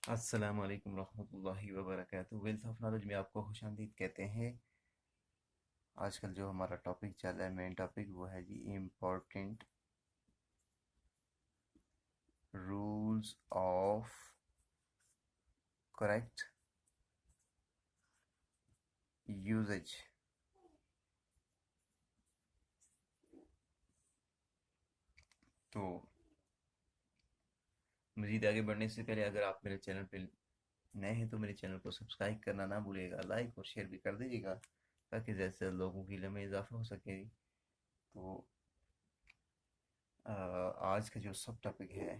अस्सलाम वालेकुम रहमतुल्लाहि व बरकातुहू। वेल्थ ऑफ नॉलेज में आपको खुशामदीद कहते हैं। आजकल जो हमारा टॉपिक चल रहा है, मेन टॉपिक, वो है जी important rules of correct usage. तो मज़ीद आगे बढ़ने से पहले अगर आप मेरे चैनल पे नए हैं तो मेरे चैनल को सब्सक्राइब करना ना भूलिएगा, लाइक और शेयर भी कर दीजिएगा ताकि जैसे लोगों की इल्म में इजाफा हो सके। तो आज का जो सब टॉपिक है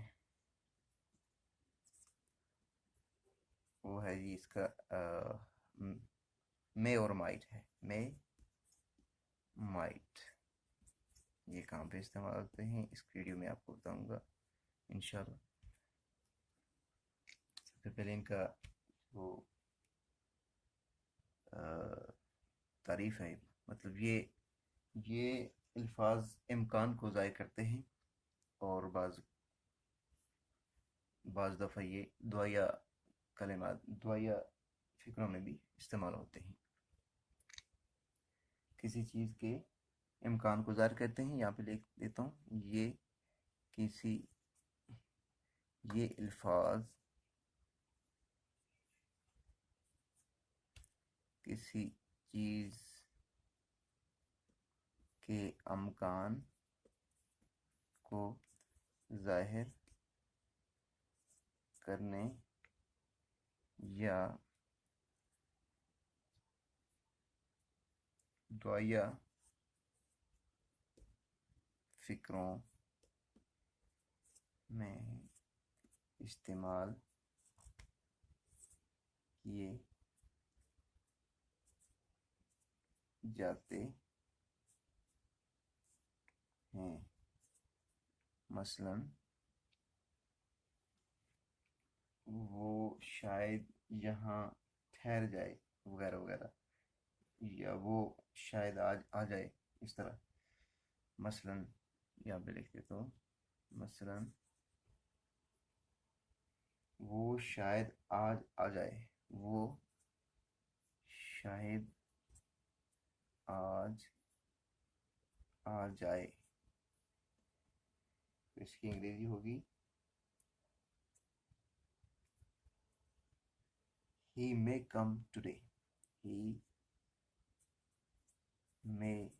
वो है जी इसका मे और माइट है। मे माइट ये कहाँ पे इस्तेमाल होते हैं इस वीडियो में आपको बताऊंगा इंशाल्लाह। सबसे पहले इनका वो तारीफ है, मतलब ये अल्फाज इम्कान को ज़ाहिर करते हैं और बाज़ बाज़ दफ़ा ये दुआया कलिमात दुआया फ़िक्रों में भी इस्तेमाल होते हैं। किसी चीज़ के इम्कान को ज़ाहिर करते हैं। यहाँ पे लिख देता हूँ किसी ये अल्फाज किसी चीज़ के अमकान को ज़ाहिर करने या दुआया फ़िक्रों में इस्तेमाल किए जाते हैं। मसलन वो शायद यहाँ ठहर जाए, वगैरह वगैरह, या वो शायद आज आ जाए, इस तरह। मसलन यहाँ पे लिख देता हूँ, मसलन वो शायद आज आ जाए, वो शायद आज आ जाए। तो इसकी अंग्रेजी होगी he may come today, he may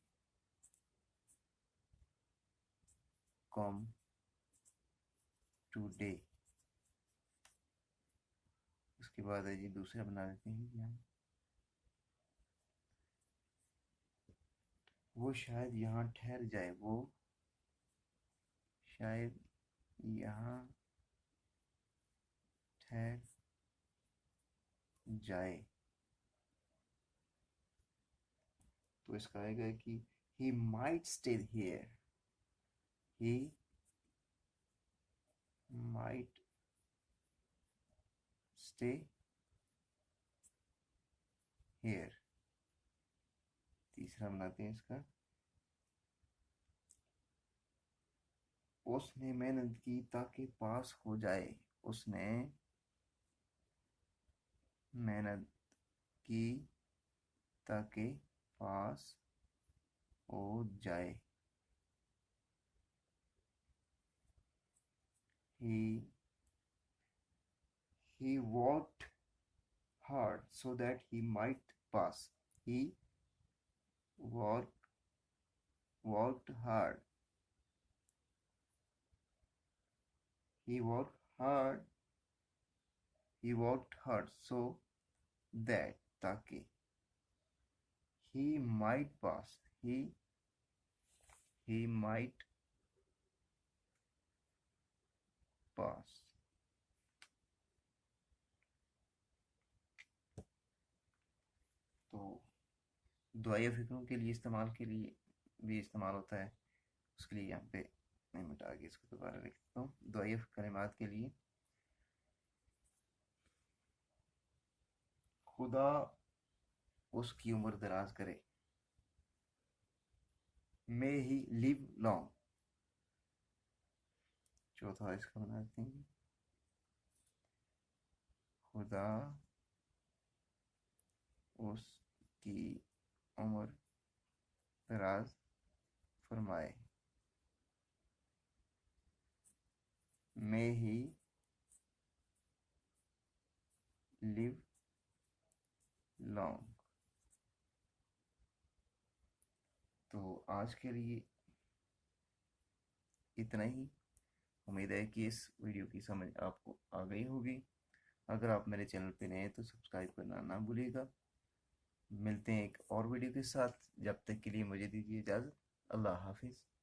come today। उसके बाद है जी दूसरा बना लेते हैं यहाँ, वो शायद यहाँ ठहर जाए, वो शायद यहाँ ठहर जाए। तो इसका आएगा कि he might stay here, he might stay here। तीसरा बनाते हैं इसका, उसने मेहनत की ताकि पास हो जाए, उसने मेहनत की ताकि पास हो जाए। he he worked hard so that he might pass, he work, worked hard, he worked hard, he worked hard so that ताकि he might pass, he might pass। तो दुआया फिक्रों के लिए इस्तेमाल के लिए भी इस्तेमाल होता है। उसके लिए यहाँ पे मैं मिटा के इसको दोबारा लिख देता हूँ। दुआया कलिमात के लिए, खुदा उसकी उम्र दराज करे, मे ही लिव लॉन्ग। चौथा इसका बनाते हैं, खुदा उसकी उम्र दराज फरमाए। May he live long। तो आज के लिए इतना ही। उम्मीद है कि इस वीडियो की समझ आपको आ गई होगी। अगर आप मेरे चैनल पे नए हैं तो सब्सक्राइब करना ना भूलिएगा। मिलते हैं एक और वीडियो के साथ। जब तक के लिए मुझे दीजिए इजाज़त। अल्लाह हाफिज़।